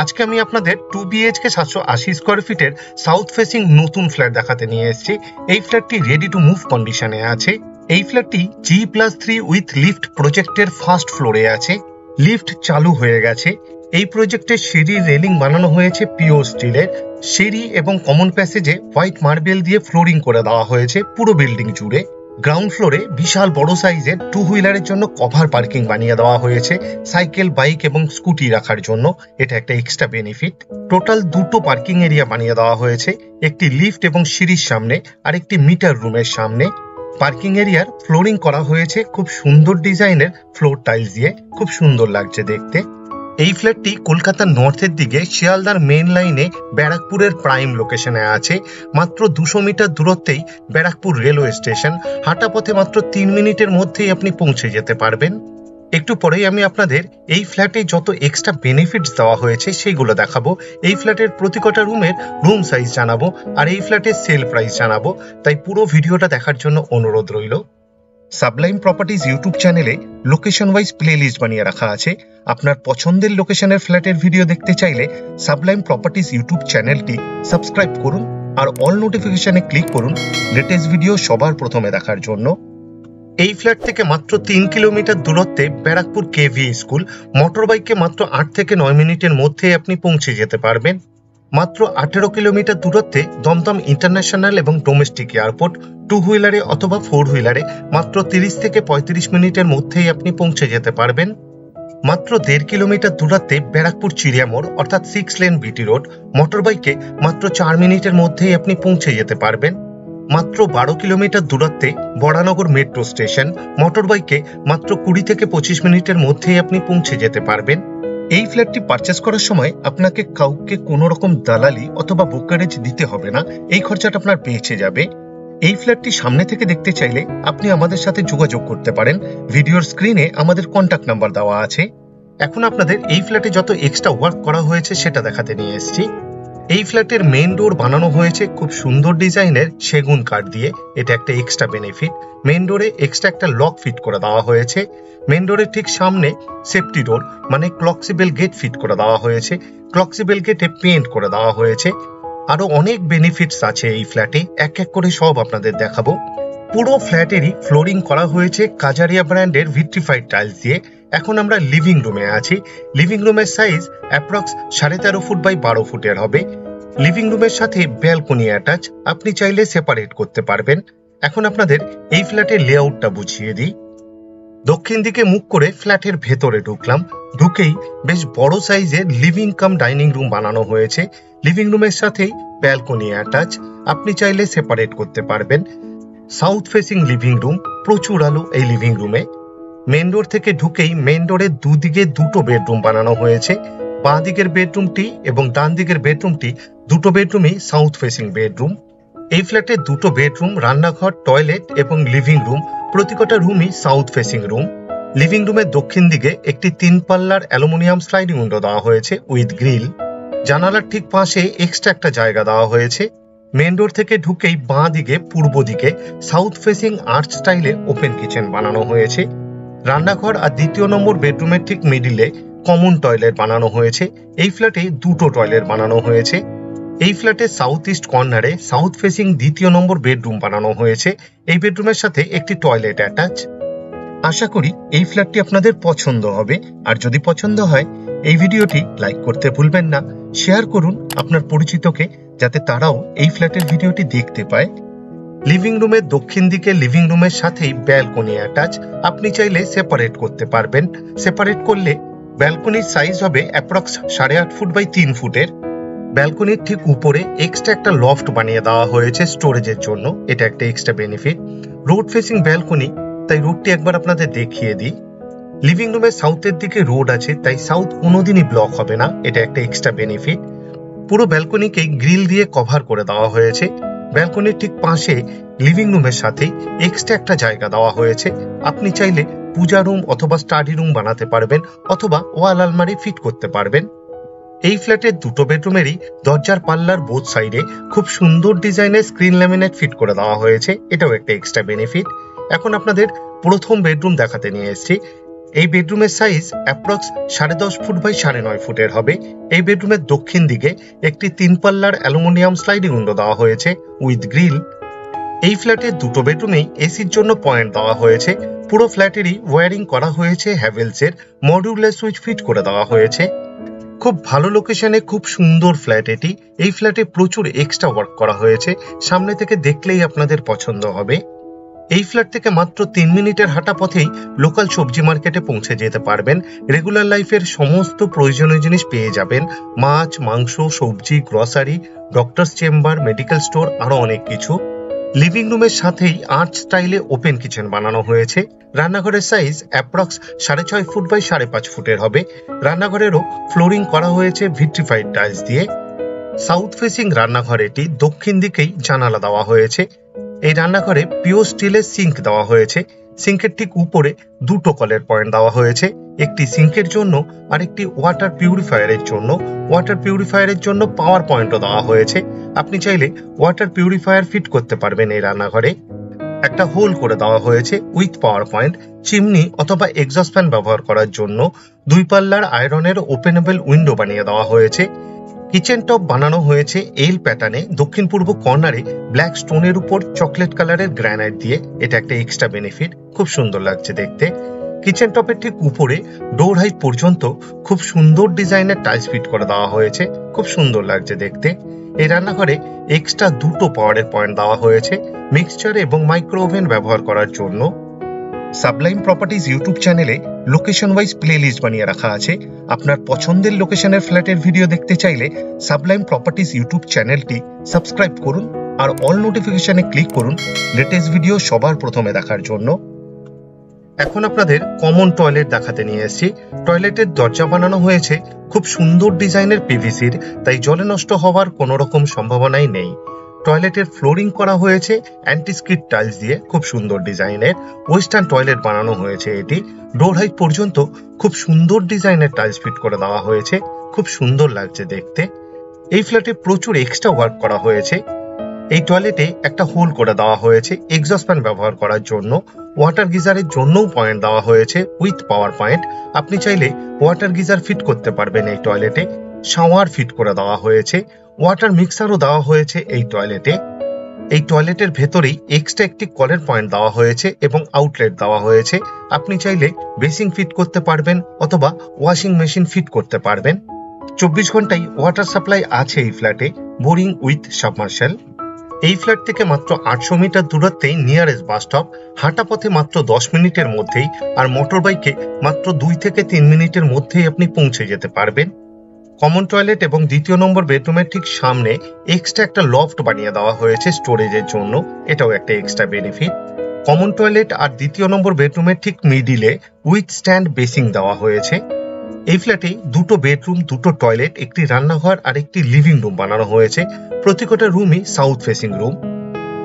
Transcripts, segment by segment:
আজকে আমি আপনাদের 2 BHK 780 স্কয়ার ফিটের সাউথ ফেসিং নতুন ফ্ল্যাট দেখাতে নিয়ে এসেছি। এই ফ্ল্যাটটি রেডি টু মুভ কন্ডিশনে আছে। এই ফ্ল্যাটটি G+3 উইথ লিফট প্রজেক্টের ফার্স্ট ফ্লোরে আছে। লিফট চালু হয়ে গেছে। এই প্রজেক্টের সিঁড়ির রেলিং বানানো হয়েছে পিওর স্টিলের। সিঁড়ি এবং কমন প্যাসেজে হোয়াইট মার্বেল দিয়ে ফ্লোরিং করে দেওয়া হয়েছে পুরো বিল্ডিং জুড়ে। গ্রাউন্ড ফ্লোরে বিশাল বড় সাইজের 2 হুইলারের জন্য কভার পার্কিং বানিয়ে দেওয়া হয়েছে, সাইকেল, বাইক এবং স্কুটি রাখার জন্য। এটা একটা এক্সট্রা বেনিফিট। টোটাল দুটো পার্কিং এরিয়া বানিয়ে দেওয়া হয়েছে, একটি লিফট এবং সিঁড়ির সামনে আর একটি মিটার রুমের সামনে। পার্কিং এরিয়ার ফ্লোরিং করা হয়েছে খুব সুন্দর ডিজাইনের ফ্লোর টাইলস দিয়ে, খুব সুন্দর লাগছে দেখতে। এই ফ্ল্যাটটি কলকাতার নর্থের দিকে শিয়ালদার মেইন লাইনে ব্যারাকপুরের প্রাইম লোকেশনে আছে। মাত্র 200 মিটার দূরত্বেই ব্যারাকপুর রেলওয়ে স্টেশন। হাঁটা পথে মাত্র 3 মিনিটের মধ্যেই আপনি পৌঁছে যেতে পারবেন। একটু পরেই আমি আপনাদের এই ফ্ল্যাটে যত এক্সট্রা বেনিফিটস দেওয়া হয়েছে সেগুলো দেখাবো। এই ফ্ল্যাটের প্রতি কটা রুমের রুম সাইজ জানাবো আর এই ফ্ল্যাটের সেল প্রাইস জানাবো। তাই পুরো ভিডিওটা দেখার জন্য অনুরোধ রইল। সাবলাইম প্রপার্টিজ ইউটিউব চ্যানেলে লোকেশন ওয়াইজ প্লেলিস্ট বানিয়ে রাখা আছে। আপনার পছন্দের লোকেশনের ফ্ল্যাটের ভিডিও দেখতে চাইলে সাবলাইম প্রপার্টিজ ইউটিউব চ্যানেলটি সাবস্ক্রাইব করুন আর অল নোটিফিকেশনে ক্লিক করুন লেটেস্ট ভিডিও সবার প্রথমে দেখার জন্য। এই ফ্ল্যাট থেকে মাত্র 3 কিলোমিটার দূরত্বে ব্যারাকপুর কেভি স্কুল। মোটর বাইকে মাত্র 8 থেকে 9 মিনিটের মধ্যে আপনি পৌঁছে যেতে পারবেন। মাত্র 18 কিলোমিটার দূরত্বে দমদম ইন্টারন্যাশনাল এবং ডোমেস্টিক এয়ারপোর্ট। 2 হুইলারে অথবা 4 হুইলারে মাত্র 30 থেকে 35 মিনিটের মধ্যেই আপনি পৌঁছে যেতে পারবেন। মাত্র 1.5 কিলোমিটার দূরত্বে ব্যারাকপুর চিড়িয়ামোড় অর্থাৎ 6 লেন বিটি রোড। মোটর বাইকে মাত্র 4 মিনিটের মধ্যেই আপনি পৌঁছে যেতে পারবেন। মাত্র 12 কিলোমিটার দূরত্বে বরানগর মেট্রো স্টেশন। মোটর বাইকে মাত্র 20 থেকে 25 মিনিটের মধ্যেই আপনি পৌঁছে যেতে পারবেন। এই ফ্ল্যাটটি পারচেস করার সময় আপনাকে কাউকে কোনো রকম দালালি অথবা ব্রোকারেজ দিতে হবে না, এই খরচাটা আপনার বেঁচে যাবে। এই ফ্ল্যাটটি সামনে থেকে দেখতে চাইলে আপনি আমাদের সাথে যোগাযোগ করতে পারেন। ভিডিওর স্ক্রিনে আমাদের কন্ট্যাক্ট নাম্বার দেওয়া আছে। এখন আপনাদের এই ফ্ল্যাটে যত এক্সট্রা ওয়ার্ক করা হয়েছে সেটা দেখাতে নিয়ে এসেছি। এই ফ্ল্যাটের মেইন ডোর বানানো হয়েছে খুব সুন্দর ডিজাইনের সেগুন কাঠ দিয়ে। এটা একটা এক্সট্রা বেনিফিট। মেইন ডোরে এক্সট্রা একটা লক ফিট করে দেওয়া হয়েছে। মেইন ডোরের ঠিক সামনে সেফটি ডোর মানে ক্লকসিবেল গেট ফিট করে দেওয়া হয়েছে। ক্লকসিবেল গেটে পেইন্ট করে দেওয়া হয়েছে। আরো অনেক বেনিফিটস আছে এই ফ্ল্যাটে, এক এক করে সব আপনাদের দেখাবো। পুরো ফ্ল্যাটেরই ফ্লোরিং করা হয়েছে কাজারিয়া ব্র্যান্ডের ভিট্রিফাইড টাইলস দিয়ে। এখন আমরা লিভিং রুমে আছি। লিভিং রুমের সাইজ অ্যাপ্রক্স 13.5 ফুট বাই 12 ফুটের হবে। লিভিং রুমের সাথে ব্যালকনি অ্যাটাচ, আপনি চাইলে সেপারেট করতে পারবেন। এখন আপনাদের এই ফ্ল্যাটের লেআউটটা বুঝিয়ে দিই। দক্ষিণ দিকে মুখ করে ফ্ল্যাটের ভেতরে ঢুকলাম। ঢুকেই বেশ বড় সাইজের লিভিং কাম ডাইনিং রুম বানানো হয়েছে। লিভিং রুমের সাথেই ব্যালকনি অ্যাটাচ, আপনি চাইলে সেপারেট করতে পারবেন। সাউথ ফেসিং লিভিং রুম, প্রচুর আলো এই লিভিং রুমে। মেন ডোর থেকে ঢুকেই মেন ডোরের দুদিকে দুটো বেডরুম বানানো হয়েছে। বাঁ দিকের বেডরুমটি এবং ডান দিকের বেডরুমটি, দুটো বেডরুমই সাউথ ফেসিং বেডরুম। এই ফ্ল্যাটে দুটো বেডরুম, রান্নাঘর, টয়লেট এবং লিভিং রুম, প্রতিকটা রুমই সাউথ ফেসিং রুম। লিভিং রুমের দক্ষিণ দিকে একটি 3 পাল্লার অ্যালুমিনিয়াম স্লাইডিং উইন্ডো দেওয়া হয়েছে উইথ গ্রিল। জানালার ঠিক পাশে এক্সট্রা একটা জায়গা দেওয়া হয়েছে। মেন ডোর থেকে ঢুকেই বাঁ দিকে পূর্ব দিকে সাউথ ফেসিং আর্চ স্টাইলে ওপেন কিচেন বানানো হয়েছে। রান্নাঘর আর 2য় নম্বর বেডরুমের ঠিক মিডিলে কমন টয়লেট বানানো হয়েছে। এই ফ্ল্যাটে দুটো টয়লেট বানানো হয়েছে। এই ফ্ল্যাটে সাউথ ইস্ট কর্নারে সাউথ ফেসিং 2য় নম্বর বেডরুম বানানো হয়েছে। এই বেডরুমের সাথে একটি টয়লেট অ্যাটাচ। আশা করি এই ফ্ল্যাটটি আপনাদের পছন্দ হবে। আর যদি পছন্দ হয় এই ভিডিওটি লাইক করতে ভুলবেন না, শেয়ার করুন আপনার পরিচিতকে, যাতে তারাও এই ফ্ল্যাটের ভিডিওটি দেখতে পায়। লিভিং রুমের দক্ষিণ দিকে লিভিং রুমের সাথেই ব্যালকনি অ্যাটাচ, আপনি চাইলে সেপারেট করতে পারবেন। সেপারেট করলে ব্যালকনির সাইজ হবে অ্যাপ্রক্স 8.5 ফুট বাই 3 ফুটের। ব্যালকনির ঠিক উপরে এক্সট্রা একটা লফট বানিয়ে দেওয়া হয়েছে স্টোরেজের জন্য। এটা একটা extra benefit. Road facing balcony, তাই রোডটি একবার আপনাদের দেখিয়ে দিই। লিভিং রুমের সাউথের দিকে রোড আছে, তাই সাউথ কোনোদিনই ব্লক হবে না। এটা একটা এক্সট্রা বেনিফিট। পুরো ব্যালকনিকে গ্রিল দিয়ে কভার করে দেওয়া হয়েছে। ব্যালকনির ঠিক পাশে লিভিং রুমের সাথে এক্সট্রা একটা জায়গা দেওয়া হয়েছে। আপনি চাইলে পূজা রুম অথবা স্টাডি রুম বানাতে পারবেন অথবা ওয়াল আলমারি ফিট করতে পারবেন। এই ফ্ল্যাটের দুটো বেডরুমেরই দরজার পাল্লার বোথ সাইডে খুব সুন্দর ডিজাইনের স্ক্রিন ল্যামিনেট ফিট করে দেওয়া হয়েছে। এটাও একটা এক্সট্রা বেনিফিট। এখন আপনাদের প্রথম বেডরুম দেখাতে নিয়ে এসেছি। এই বেডরুমের সাইজ অ্যাপ্রক্স 10.5 ফুট বাই 9.5 ফুটের হবে। এই বেডরুমের দক্ষিণ দিকে একটি 3 পাল্লার অ্যালুমিনিয়াম স্লাইডিং উইন্ডো দেওয়া হয়েছে উইথ গ্রিল। এই ফ্ল্যাটের দুটো বেডরুমেই এসির জন্য পয়েন্ট দেওয়া হয়েছে। পুরো ফ্ল্যাটেরই ওয়্যারিং করা হয়েছে হ্যাভেলসের, মডিউলার সুইচ ফিট করে দেওয়া হয়েছে। খুব ভালো লোকেশনে খুব সুন্দর ফ্ল্যাট এটি। এই ফ্ল্যাটে প্রচুর এক্সট্রা ওয়ার্ক করা হয়েছে, সামনে থেকে দেখলেই আপনাদের পছন্দ হবে। এই ফ্ল্যাট থেকে মাত্র 3 মিনিটের হাঁটা পথেই লোকাল সবজি মার্কেটে পৌঁছে যেতে পারবেন। রেগুলার লাইফের সমস্ত প্রয়োজনীয় জিনিস পেয়ে যাবেন, মাছ, মাংস, সবজি, grocery, doctors chamber, medical store, আরো অনেক কিছু। লিভিং রুমের সাথেই আর্চ স্টাইলে ওপেন কিচেন বানানো হয়েছে। রান্নাঘরের সাইজ অ্যাপ্রক্স 6.5 ফুট বাই 5.5 ফুটের হবে। রান্নাঘরেরও ফ্লোরিং করা হয়েছে ভিট্রিফাইড টাইলস দিয়ে। সাউথ ফেসিং রান্নাঘর এটি, দক্ষিণ দিকেই জানালা দেওয়া হয়েছে। এই রান্নাঘরে পিওর স্টিলের সিঙ্ক দেওয়া হয়েছে। সিঙ্কের ঠিক উপরে দুটো কলের পয়েন্ট দেওয়া হয়েছে, একটি সিঙ্কের জন্য আর একটি ওয়াটার পিউরিফায়ারের জন্য। ওয়াটার পিউরিফায়ারের জন্য পাওয়ার পয়েন্টও দেওয়া হয়েছে। আপনি চাইলে ওয়াটার পিউরিফায়ার ফিট করতে পারবেন এই রান্নাঘরে। একটা হোল করে দেওয়া হয়েছে উইথ পাওয়ার পয়েন্ট। চিমনি অথবা এক্সস্ট ফ্যান ব্যবহার করার জন্য 2 পাল্লার আয়রনের ওপেনেবল উইন্ডো বানিয়ে দেওয়া হয়েছে। কিচেন টপ বানানো হয়েছে এল প্যাটার্নে, দক্ষিণ পূর্ব কর্নারে ব্ল্যাক স্টোনের উপর চকলেট কালারের গ্রানাইট দিয়ে। এটা একটা এক্সট্রা বেনিফিট, খুব সুন্দর লাগছে দেখতে। কিচেন টপের ঠিক উপরে ডোর হাইট পর্যন্ত খুব সুন্দর ডিজাইনের টাইলস ফিট করে দেওয়া হয়েছে, খুব সুন্দর লাগছে দেখতে। এই রান্নাঘরে এক্সট্রা দুটো পাওয়ারের পয়েন্ট দেওয়া হয়েছে মিক্সচার এবং মাইক্রো ওভেন ব্যবহার করার জন্য। সাবলাইম প্রপার্টিজ ইউটিউব চ্যানেলে লোকেশন ওয়াইজ প্লেলিস্ট বানিয়ে রাখা আছে। আপনার পছন্দের লোকেশনের ফ্ল্যাটের ভিডিও দেখতে চাইলে সাবলাইম প্রপার্টিজ ইউটিউব চ্যানেলটি সাবস্ক্রাইব করুন আর অল নোটিফিকেশনে ক্লিক করুন লেটেস্ট ভিডিও সবার প্রথমে দেখার জন্য। এখন আপনাদের কমন টয়লেট দেখাতে নিয়ে এসেছি। টয়লেটের দরজা বানানো হয়েছে খুব সুন্দর ডিজাইনের পিভিসির, তাই জলে নষ্ট হওয়ার কোনো রকম সম্ভাবনাই নেই। টয়লেটের ফ্লোরিং করা হয়েছে অ্যান্টিস্কিড টাইলস দিয়ে, খুব সুন্দর ডিজাইনের। ওয়েস্টার্ন টয়লেট বানানো হয়েছে এটি। ডোর হাইট পর্যন্ত খুব সুন্দর ডিজাইনের টাইলস ফিট করে দেওয়া হয়েছে, খুব সুন্দর লাগছে দেখতে। এই ফ্ল্যাটে প্রচুর এক্সট্রা ওয়ার্ক করা হয়েছে। এই টয়লেটে একটা হোল করে দেওয়া হয়েছে এক্সস্ট ফ্যান ব্যবহার করার জন্য। ওয়াটার গিজারের জন্যও পয়েন্ট দেওয়া হয়েছে উইথ পাওয়ার পয়েন্ট। আপনি চাইলে ওয়াটার গিজার ফিট করতে পারবেন এই টয়লেটে। শাওয়ার ফিট করে দেওয়া হয়েছে, ওয়াটার মিক্সারও দেওয়া হয়েছে এই টয়লেটে। এই টয়লেটের ভেতরেই এক্সট্রা একটি কলের পয়েন্ট দেওয়া হয়েছে এবং আউটলেট দেওয়া হয়েছে। আপনি চাইলে বেসিন ফিট করতে পারবেন অথবা ওয়াশিং মেশিন ফিট করতে পারবেন। 24 ঘন্টাই ওয়াটার সাপ্লাই আছে এই ফ্ল্যাটে, বোরিং উইথ সাবমার্শাল। এই ফ্ল্যাট থেকে মাত্র 800 মিটার দূরত্বেই নিয়ারেস্ট বাস স্টপ। হাঁটা পথে মাত্র 10 মিনিটের মধ্যেই, আর মোটর বাইকে মাত্র 2 থেকে 3 মিনিটের মধ্যেই আপনি পৌঁছে যেতে পারবেন। কমন টয়লেট এবং দ্বিতীয় নম্বর বেডরুমের ঠিক সামনে এক্সট্রা একটা লফট বানিয়ে দেওয়া হয়েছে স্টোরেজের জন্য, এটাও একটা এক্সট্রা বেনিফিট। কমন টয়লেট আর দ্বিতীয় নম্বর বেডরুমের ঠিক মিডিলে উইথ স্ট্যান্ড বেসিং দেওয়া হয়েছে। এই ফ্ল্যাটে দুটো বেডরুম, দুটো টয়লেট, একটি রান্নাঘর আর একটি লিভিং রুম বানানো হয়েছে। প্রতিটা রুমই south facing room.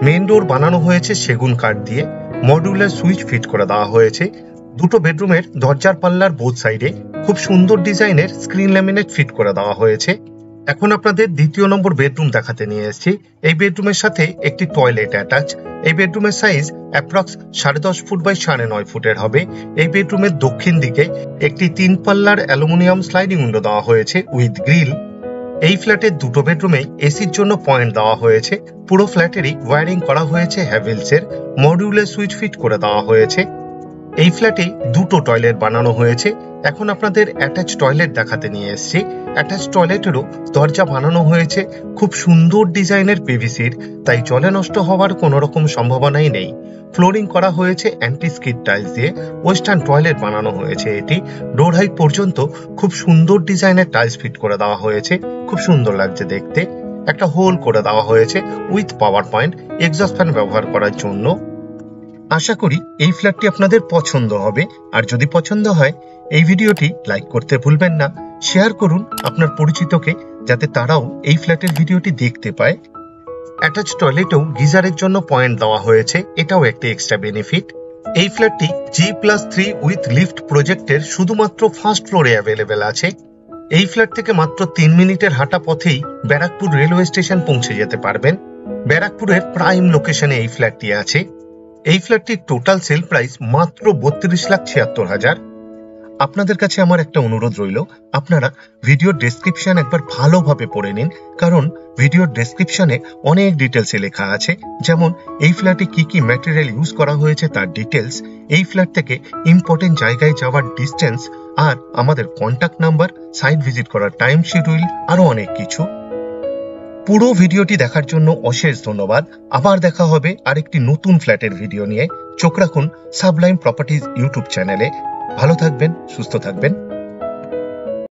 Main door বানানো হয়েছে সেগুন কাঠ দিয়ে, মডিউলার সুইচ ফিট করে দেওয়া হয়েছে। দুটো বেডরুমের দরজার পাল্লার বোথ সাইডে খুব সুন্দর ডিজাইনের স্ক্রিন ল্যামিনেট ফিট করে দেওয়া হয়েছে। এখন আপনাদের দ্বিতীয় নম্বর বেডরুম দেখাতে নিয়ে এসেছি। এই বেডরুমের সাথে একটি টয়লেট অ্যাটাচ। এই বেডরুমের সাইজ অ্যাপ্রক্স 10.5 ফুট বাই 9.5 ফুটের হবে। এই বেডরুমের দক্ষিণ দিকে একটি 3 পাল্লার অ্যালুমিনিয়াম স্লাইডিং উইন্ডো দেওয়া হয়েছে উইথ গ্রিল। এই ফ্ল্যাটের দুটো বেডরুমে এসির জন্য পয়েন্ট দেওয়া হয়েছে। পুরো ফ্ল্যাটেরই ওয়্যারিং করা হয়েছে হ্যাভেলসের, মডিউলার সুইচ ফিট করে দেওয়া হয়েছে। এই ফ্ল্যাটে দুটো টয়লেট বানানো হয়েছে। এখন আপনাদের অ্যাটাচ টয়লেট দেখাতে নিয়ে এসেছি। অ্যাটাচ টয়লেটেরও দরজা বানানো হয়েছে খুব সুন্দর ডিজাইনের পিভিসির, তাই জলে নষ্ট হওয়ার কোনো রকম সম্ভাবনাই নেই। ফ্লোরিং করা হয়েছে অ্যান্টিস্কিড টাইলস দিয়ে। ওয়েস্টার্ন টয়লেট বানানো হয়েছে এটি। ডোর হাইট পর্যন্ত খুব সুন্দর ডিজাইনের টাইলস ফিট করে দেওয়া হয়েছে, খুব সুন্দর লাগছে দেখতে। একটা হোল করে দেওয়া হয়েছে with power point exhaust fan ব্যবহার করার জন্য। আশা করি এই ফ্ল্যাটটি আপনাদের পছন্দ হবে, আর যদি পছন্দ হয় এই ভিডিওটি লাইক করতে ভুলবেন না। শেয়ার করুন আপনার পরিচিতকে, যাতে তারাও এই ফ্ল্যাটের ভিডিওটি দেখতে পায়। অ্যাটাচ টয়লেটেও গিজারের জন্য পয়েন্ট দেওয়া হয়েছে, এটাও একটা এক্সট্রা বেনিফিট। এই ফ্ল্যাটটি G+3 উইথ লিফট প্রজেক্টের শুধুমাত্র ফার্স্ট ফ্লোরে অ্যাভেলেবেল আছে। এই ফ্ল্যাট থেকে মাত্র 3 মিনিটের হাঁটা পথেই ব্যারাকপুর রেলওয়ে স্টেশন পৌঁছে যেতে পারবেন। ব্যারাকপুরের প্রাইম লোকেশনে এই ফ্ল্যাটটি আছে। এই ফ্ল্যাটটির টোটাল সেল প্রাইস মাত্র 32,76,000। আপনাদের কাছে আমার একটা অনুরোধ রইল, আপনারা ভিডিওর ডেসক্রিপশন একবার ভালোভাবে পড়ে নিন, কারণ ভিডিওর ডেসক্রিপশনে অনেক ডিটেলসে লেখা আছে, যেমন এই ফ্ল্যাটে কি কি ম্যাটেরিয়াল ইউজ করা হয়েছে তার ডিটেলস, এই ফ্ল্যাট থেকে ইম্পর্টেন্ট জায়গায় যাওয়ার ডিস্টেন্স, আর আমাদের কন্ট্যাক্ট নাম্বার, সাইট ভিজিট করার টাইম শিডিউল, আরো অনেক কিছু। পুরো ভিডিওটি দেখার জন্য অশেষ ধন্যবাদ। আবার দেখা হবে আরেকটি নতুন ফ্ল্যাটের ভিডিও নিয়ে। চোখ রাখুন সাবলাইম প্রপার্টিজ ইউটিউব চ্যানেলে। ভালো থাকবেন, সুস্থ থাকবেন।